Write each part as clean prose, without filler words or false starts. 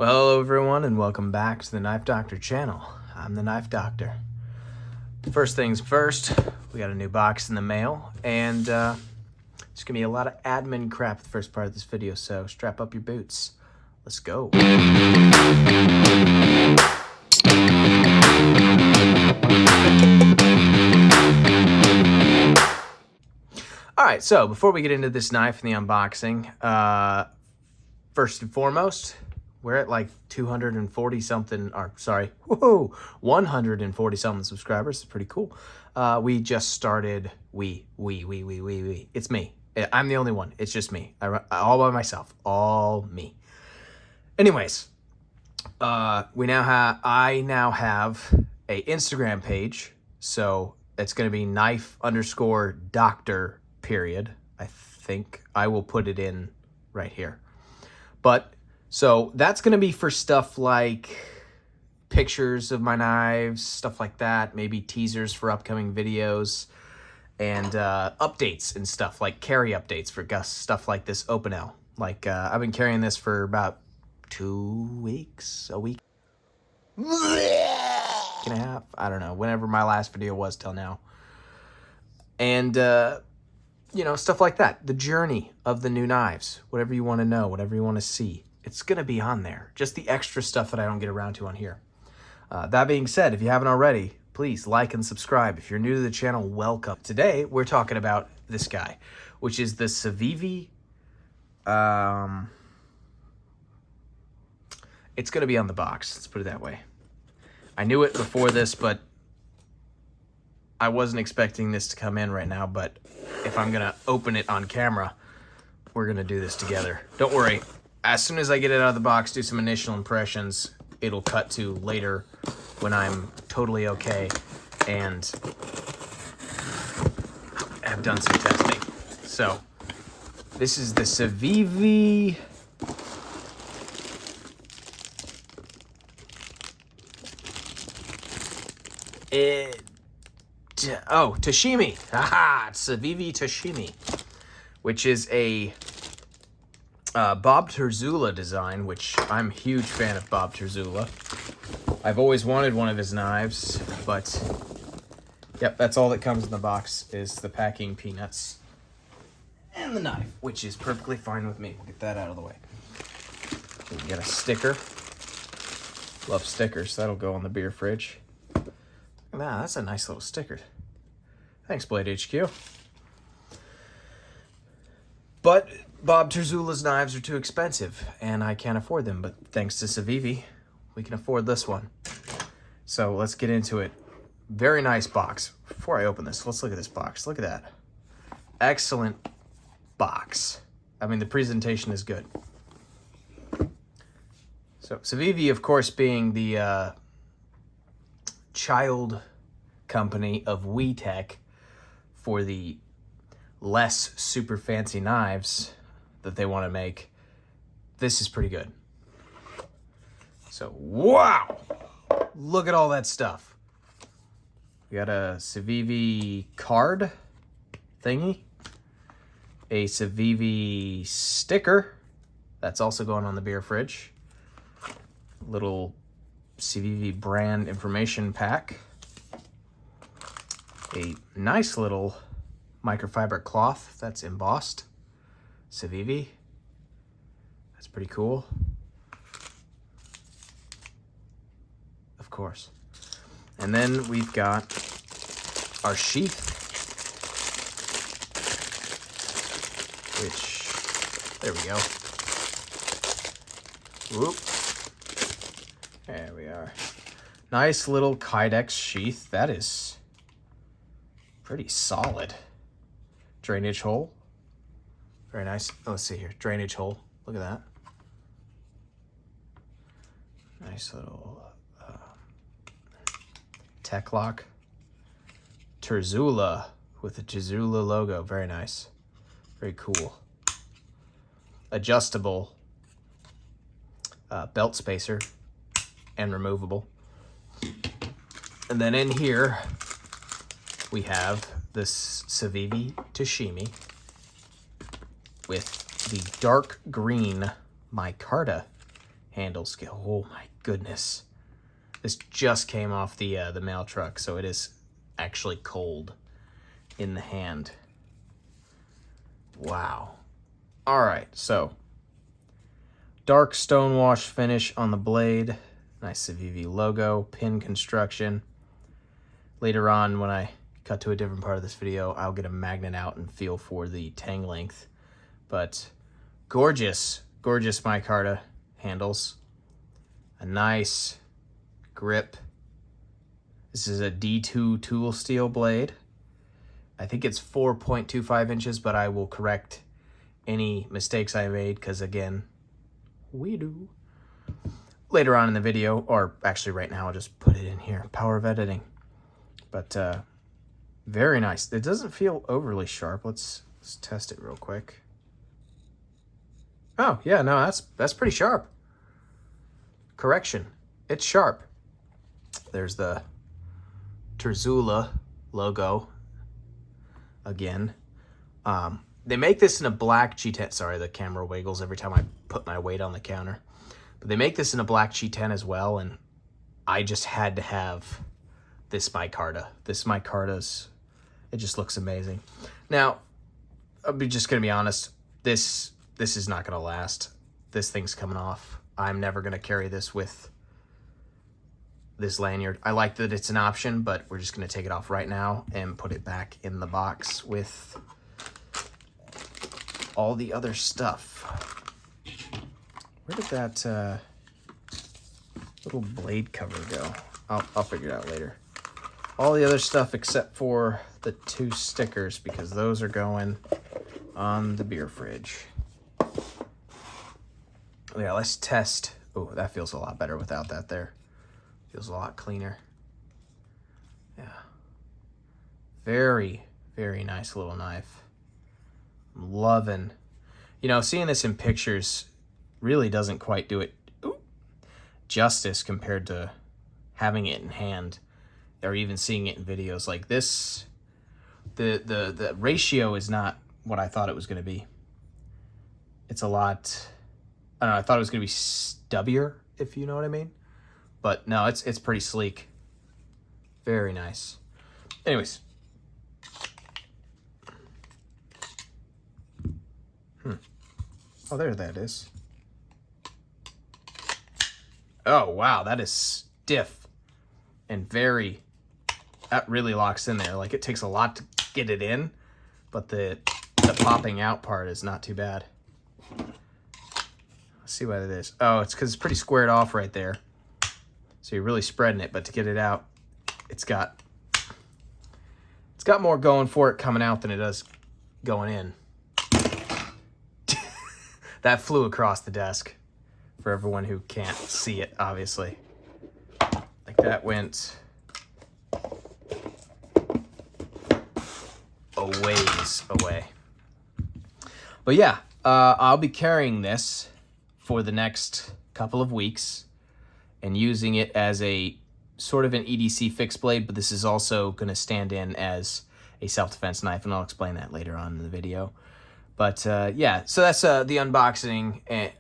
Well, hello everyone, and welcome back to the Knife Doctor channel. I'm the Knife Doctor. First things first, we got a new box in the mail, and there's gonna be a lot of admin crap the first part of this video, so strap up your boots. Let's go. Alright, so before we get into this knife and the unboxing, first and foremost, we're at like 240 something, or sorry, whoa, 140 something subscribers. It's pretty cool. We just started, it's me. I'm the only one. It's just me. All by myself, all me. Anyways, I now have a Instagram page. So it's going to be knife_doctor period. I think I will put it in right here. But so that's going to be for stuff like pictures of my knives, stuff like that, maybe teasers for upcoming videos, and updates and stuff, like carry updates for stuff like this Open L. Like, I've been carrying this for about 2 weeks, a week and a half, I don't know, whenever my last video was till now. And, you know, stuff like that. The journey of the new knives, whatever you want to know, whatever you want to see. It's going to be on there. Just the extra stuff that I don't get around to on here. That being said, if you haven't already, please like and subscribe. If you're new to the channel, welcome. Today, we're talking about this guy, which is the CIVIVI. It's going to be on the box. Let's put it that way. I knew it before this, but I wasn't expecting this to come in right now. But if I'm going to open it on camera, we're going to do this together. Don't worry. As soon as I get it out of the box, do some initial impressions, it'll cut to later when I'm totally okay and have done some testing. So, this is the CIVIVI Tashimi. Haha, it's CIVIVI Tashimi, which is a Bob Terzula design, which I'm a huge fan of Bob Terzula. I've always wanted one of his knives, but yep, that's all that comes in the box is the packing peanuts and the knife, which is perfectly fine with me. We'll get that out of the way. We get a sticker. Love stickers. That'll go on the beer fridge. Wow, that's a nice little sticker. Thanks, Blade HQ. But Bob Terzula's knives are too expensive, and I can't afford them. But thanks to CIVIVI, we can afford this one. So let's get into it. Very nice box. Before I open this, let's look at this box. Look at that. Excellent box. I mean, the presentation is good. So CIVIVI, of course, being the child company of WeTech for the less super fancy knives that they want to make, this is pretty good. So, wow! Look at all that stuff. We got a CIVIVI card thingy, a CIVIVI sticker that's also going on the beer fridge, little CIVIVI brand information pack, a nice little microfiber cloth that's embossed. CIVIVI. That's pretty cool. Of course. And then we've got our sheath, which, there we go. Whoop. There we are. Nice little Kydex sheath. That is pretty solid. Drainage hole. Very nice. Oh, let's see here. Drainage hole. Look at that. Nice little tech lock. Terzula with the Terzula logo. Very nice. Very cool. Adjustable belt spacer and removable. And then in here we have this CIVIVI Tashimi with the dark green micarta handle scale. Oh my goodness. This just came off the mail truck, so it is actually cold in the hand. Wow. All right, so dark stonewash finish on the blade. Nice CIVIVI logo, pin construction. Later on, when I cut to a different part of this video, I'll get a magnet out and feel for the tang length. But gorgeous, gorgeous micarta handles. A nice grip. This is a D2 tool steel blade. I think it's 4.25 inches, but I will correct any mistakes I made because, again, we do. Later on in the video, or actually right now, I'll just put it in here. Power of editing. But very nice. It doesn't feel overly sharp. Let's test it real quick. Oh, yeah, no, that's pretty sharp. Correction. It's sharp. There's the Terzula logo again. They make this in a black G10. Sorry, the camera wiggles every time I put my weight on the counter. But they make this in a black G10 as well, and I just had to have this micarta. This micarta's, it just looks amazing. Now, I'll be just gonna be honest, this is not gonna last. This thing's coming off. I'm never gonna carry this with this lanyard. I like that it's an option, but we're just gonna take it off right now and put it back in the box with all the other stuff. Where did that little blade cover go? I'll figure it out later. All the other stuff except for the 2 stickers, because those are going on the beer fridge. Yeah, let's test. Oh, that feels a lot better without that there. Feels a lot cleaner. Yeah. Very, very nice little knife. I'm loving. You know, seeing this in pictures really doesn't quite do it justice compared to having it in hand or even seeing it in videos like this. The ratio is not what I thought it was going to be. It's a lot, I don't know, I thought it was going to be stubbier, if you know what I mean. But no, it's pretty sleek. Very nice. Anyways. Oh, there that is. Oh, wow, that is stiff and very, that really locks in there. Like, it takes a lot to get it in, but the popping out part is not too bad. Let's see what it is. Oh, it's because it's pretty squared off right there. So you're really spreading it, but to get it out, it's got more going for it coming out than it does going in. That flew across the desk for everyone who can't see it, obviously. Like that went a ways away. But yeah, I'll be carrying this for the next couple of weeks and using it as a sort of an EDC fixed blade, but this is also going to stand in as a self-defense knife, and I'll explain that later on in the video. But yeah, so that's the unboxing and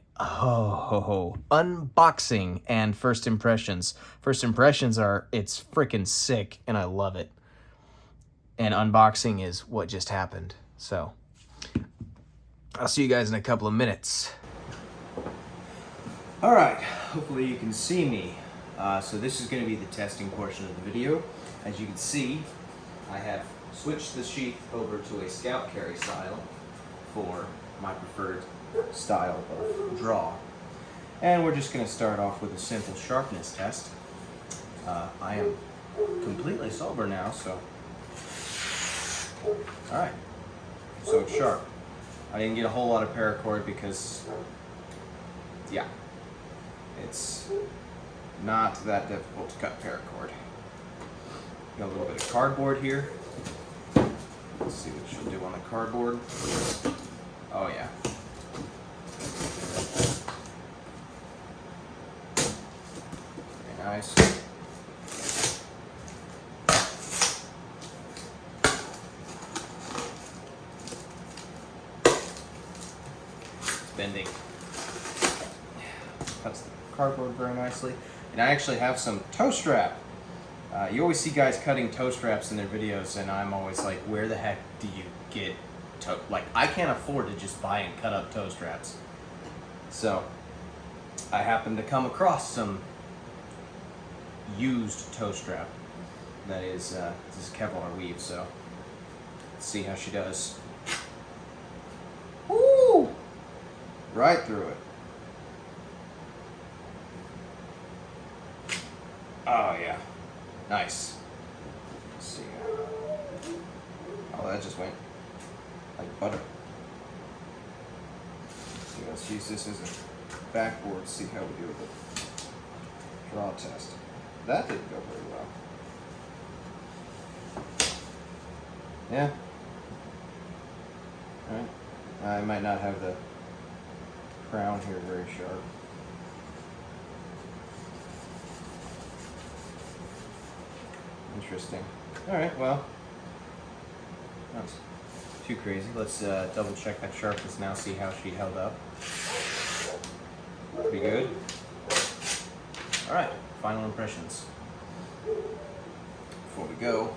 unboxing and first impressions. First impressions are it's freaking sick and I love it. And unboxing is what just happened. So I'll see you guys in a couple of minutes. All right, hopefully you can see me. So this is going to be the testing portion of the video. As you can see, I have switched the sheath over to a scout carry style for my preferred style of draw. And we're just going to start off with a simple sharpness test. I am completely sober now, so alright, so it's sharp. I didn't get a whole lot of paracord because, yeah, it's not that difficult to cut paracord. Got a little bit of cardboard here. Let's see what she'll do on the cardboard. Oh yeah. Very nice. It's bending. Cuts the cardboard very nicely. And I actually have some toe strap. You always see guys cutting toe straps in their videos, and I'm always like, where the heck do you get toe? Like, I can't afford to just buy and cut up toe straps. So I happened to come across some used toe strap. That is, this is Kevlar weave, so let's see how she does. Woo! Right through it. Oh yeah, nice. Let's see. Oh, that just went like butter. So let's use this as a backboard, see how we do with it. Draw test. That didn't go very well. Yeah. Alright. I might not have the crown here very sharp. Interesting. Alright, well, not too crazy. Let's double check that sharpness now, see how she held up. Pretty good. Alright, final impressions. Before we go,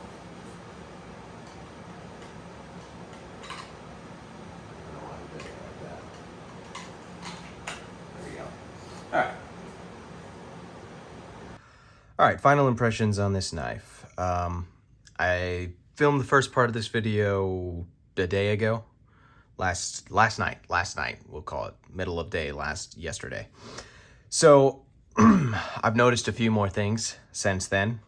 All right, final impressions on this knife. I filmed the first part of this video a day ago. Last night, we'll call it middle of day, yesterday. So I've noticed a few more things since then.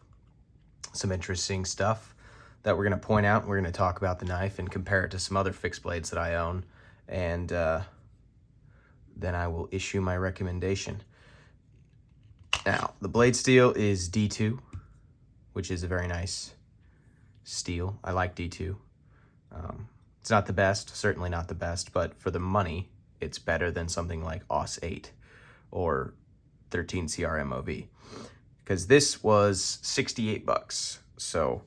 Some interesting stuff that we're gonna point out. We're gonna talk about the knife and compare it to some other fixed blades that I own. And then I will issue my recommendation. Now, the blade steel is D2, which is a very nice steel. I like D2. It's not the best, certainly not the best, but for the money, it's better than something like AUS 8 or 13CR MOV. Because this was 68 bucks, so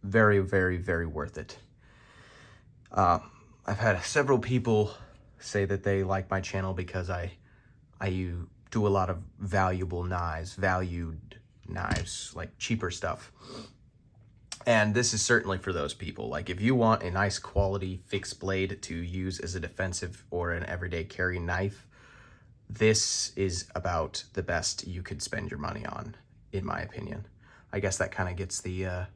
very, very, very worth it. I've had several people say that they like my channel because I do a lot of valued knives, like cheaper stuff. And this is certainly for those people. Like, if you want a nice quality fixed blade to use as a defensive or an everyday carry knife, this is about the best you could spend your money on, in my opinion. I guess that kind of gets the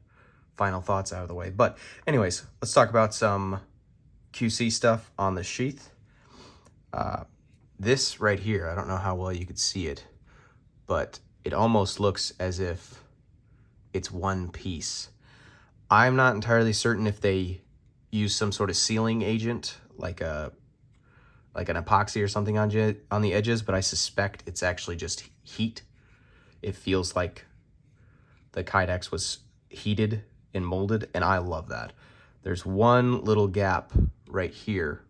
final thoughts out of the way. But anyways, let's talk about some QC stuff on the sheath. This right here, I don't know how well you could see it, but it almost looks as if it's one piece. I'm not entirely certain if they use some sort of sealing agent, like an epoxy or something on the edges, but I suspect it's actually just heat. It feels like the Kydex was heated and molded, and I love that. There's one little gap right here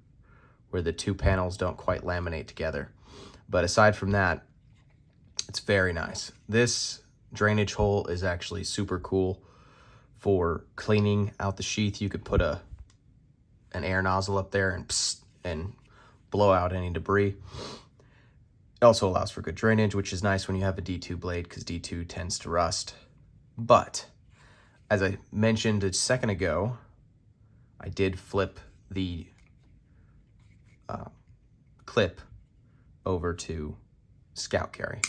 where the two panels don't quite laminate together. But aside from that, it's very nice. This drainage hole is actually super cool for cleaning out the sheath. You could put an air nozzle up there and blow out any debris. It also allows for good drainage, which is nice when you have a D2 blade because D2 tends to rust. But as I mentioned a second ago, I did flip the clip over to Scout Carry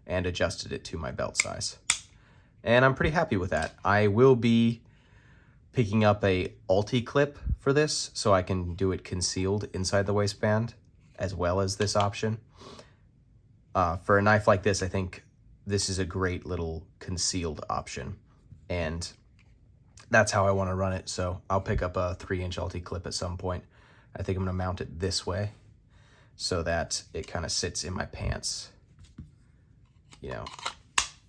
and adjusted it to my belt size. And I'm pretty happy with that. I will be picking up a Alti clip for this so I can do it concealed inside the waistband as well as this option. For a knife like this, I think this is a great little concealed option. And that's how I want to run it. So I'll pick up a 3-inch Alti clip at some point. I think I'm going to mount it this way so that it kind of sits in my pants, you know,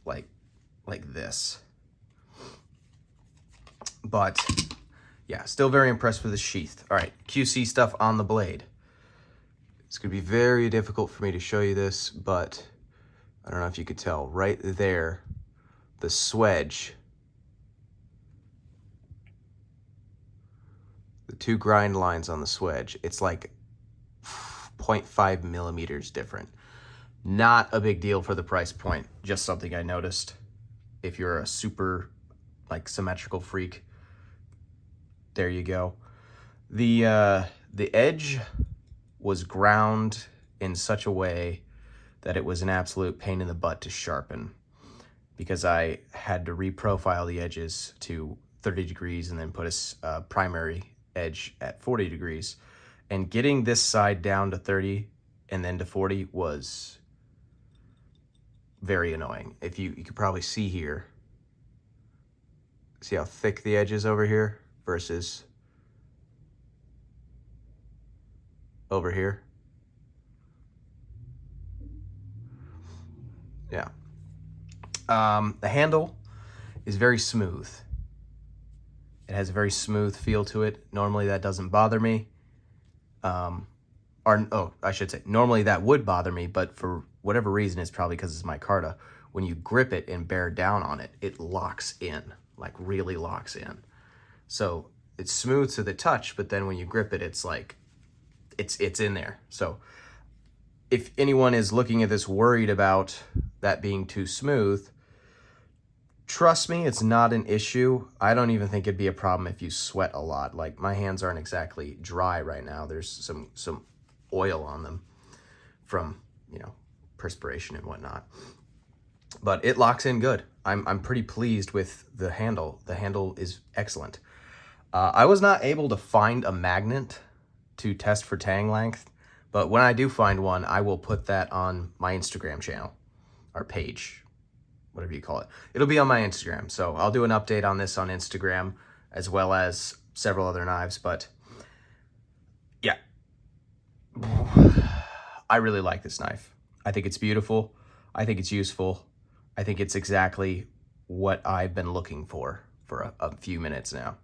like this. But yeah, still very impressed with the sheath. All right, QC stuff on the blade. It's going to be very difficult for me to show you this, but I don't know if you could tell. Right there, the swedge, the two grind lines on the swedge, it's like 0.5 millimeters different. Not a big deal for the price point, just something I noticed. If you're a super like symmetrical freak, there you go. The edge was ground in such a way that it was an absolute pain in the butt to sharpen, because I had to reprofile the edges to 30 degrees and then put a primary edge at 40 degrees. And getting this side down to 30 and then to 40 was very annoying. If you could probably see here, see how thick the edge is over here versus over here. Yeah. The handle is very smooth. It has a very smooth feel to it. Normally that doesn't bother me. I should say, normally that would bother me, but for whatever reason, it's probably because it's micarta. When you grip it and bear down on it, it locks in, like really locks in. So it's smooth to the touch, but then when you grip it, it's like, it's in there. So if anyone is looking at this worried about that being too smooth, trust me, it's not an issue. I don't even think it'd be a problem if you sweat a lot. Like, my hands aren't exactly dry right now. There's some oil on them from, you know, perspiration and whatnot. But it locks in good. I'm pretty pleased with the handle. The handle is excellent. I was not able to find a magnet to test for tang length, but when I do find one, I will put that on my Instagram channel, or page, whatever you call it. It'll be on my Instagram, so I'll do an update on this on Instagram, as well as several other knives. But yeah, I really like this knife. I think it's beautiful. I think it's useful. I think it's exactly what I've been looking for a few minutes now.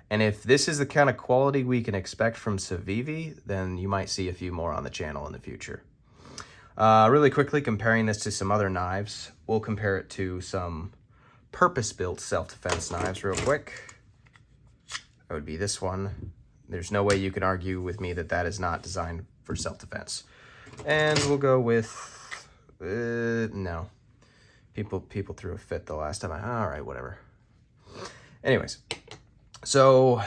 And if this is the kind of quality we can expect from CIVIVI, then you might see a few more on the channel in the future. Really quickly, comparing this to some other knives, we'll compare it to some purpose-built self-defense knives real quick. That would be this one. There's no way you can argue with me that that is not designed for self-defense. And we'll go with, no. People threw a fit the last time. All right, whatever. Anyways, so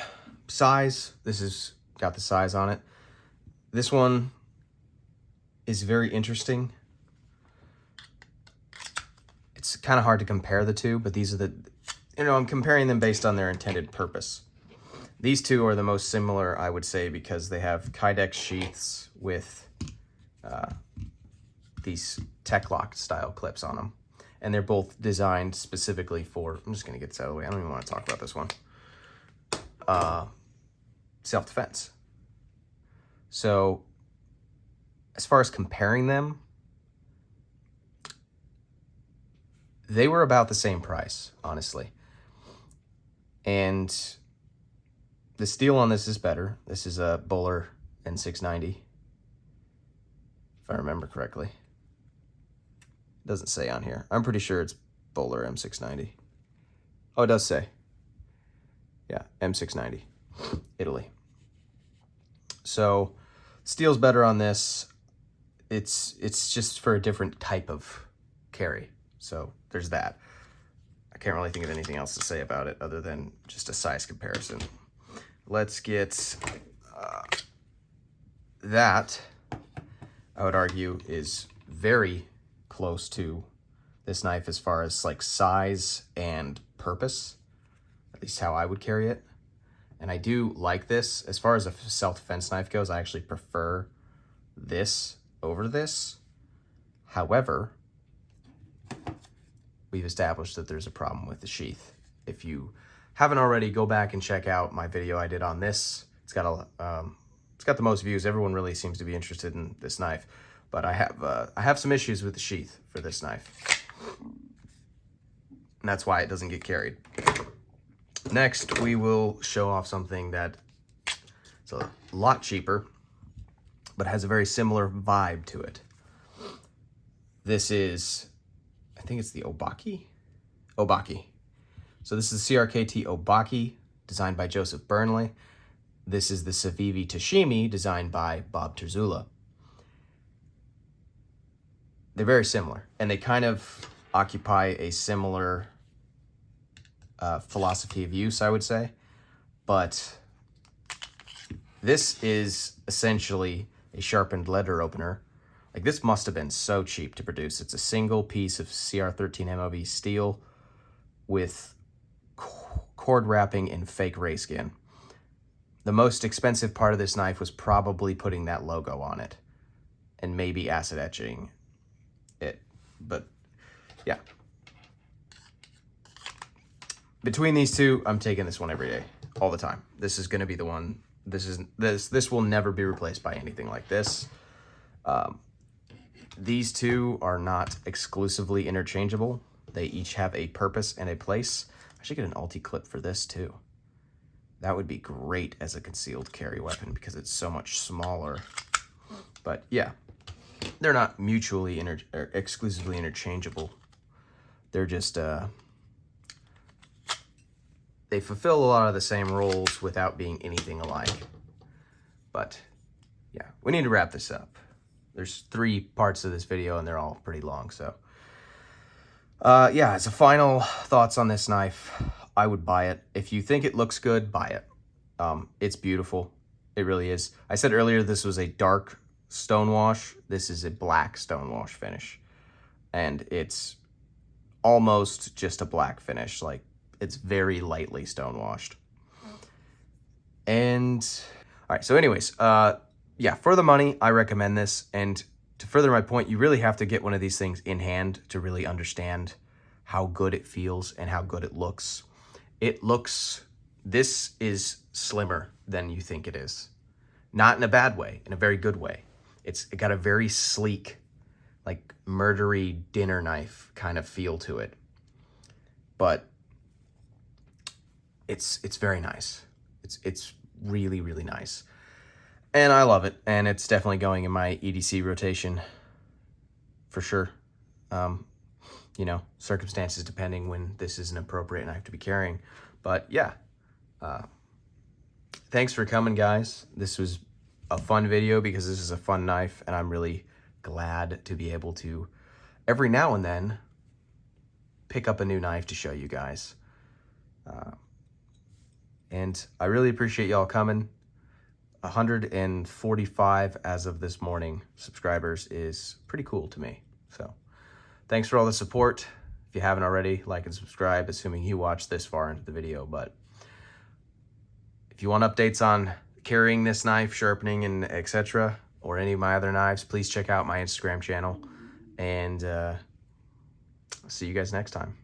size, this has got the size on it. This one is very interesting. It's kind of hard to compare the two, but these are the, I'm comparing them based on their intended purpose. These two are the most similar, I would say, because they have Kydex sheaths with these Tech-Lock style clips on them. And they're both designed specifically for, I'm just going to get this out of the way. I don't even want to talk about this one. Self-defense. So as far as comparing them, they were about the same price, honestly. And the steel on this is better. This is a Bowler N690, if I remember correctly. It doesn't say on here. I'm pretty sure it's Bowler M690. Oh, it does say. Yeah, M690, Italy. So steel's better on this. It's just for a different type of carry. So there's that. I can't really think of anything else to say about it other than just a size comparison. Let's get that, I would argue, is very close to this knife as far as like size and purpose, at least how I would carry it. And I do like this. As far as a self-defense knife goes, I actually prefer this over this. However, we've established that there's a problem with the sheath. If you haven't already, go back and check out my video I did on this. It's got the most views. Everyone really seems to be interested in this knife, but I have some issues with the sheath for this knife, and that's why it doesn't get carried. Next, we will show off something that is a lot cheaper, but has a very similar vibe to it. This is, I think it's the Obaki? Obaki. So this is the CRKT Obaki, designed by Joseph Burnley. This is the CIVIVI Tashimi, designed by Bob Terzula. they're very similar, and they kind of occupy a similar philosophy of use, I would say. But this is essentially a sharpened letter opener. Like, this must have been so cheap to produce. It's a single piece of CR13 MOV steel with cord wrapping in fake ray skin. The most expensive part of this knife was probably putting that logo on it and maybe acid etching it. But yeah, between these two, I'm taking this one every day, all the time. This is going to be the one. This will never be replaced by anything like this. These two are not exclusively interchangeable. They each have a purpose and a place. I should get an Alti clip for this too. That would be great as a concealed carry weapon because it's so much smaller. But yeah, they're not mutually or exclusively interchangeable. They're just, they fulfill a lot of the same roles without being anything alike. But yeah, we need to wrap this up. There's 3 parts of this video and they're all pretty long, so. Yeah, as a final thoughts on this knife, I would buy it. If you think it looks good, buy it. It's beautiful. It really is. I said earlier this was a dark stonewash. This is a black stonewash finish. And it's almost just a black finish. Like, it's very lightly stonewashed. And, all right, so anyways, yeah, for the money, I recommend this. And to further my point, you really have to get one of these things in hand to really understand how good it feels and how good it looks. This is slimmer than you think it is. Not in a bad way, in a very good way. It got a very sleek, like murdery dinner knife kind of feel to it. But it's very nice. It's really, really nice. And I love it, and it's definitely going in my EDC rotation for sure. You know, circumstances depending when this isn't appropriate and I have to be carrying. But yeah, thanks for coming, guys. This was a fun video because this is a fun knife, and I'm really glad to be able to, every now and then, pick up a new knife to show you guys. And I really appreciate y'all coming. 145 as of this morning subscribers is pretty cool to me. So thanks for all the support. If you haven't already, like and subscribe, assuming you watched this far into the video. But if you want updates on carrying this knife, sharpening, and etc., or any of my other knives, please check out my Instagram channel. And see you guys next time.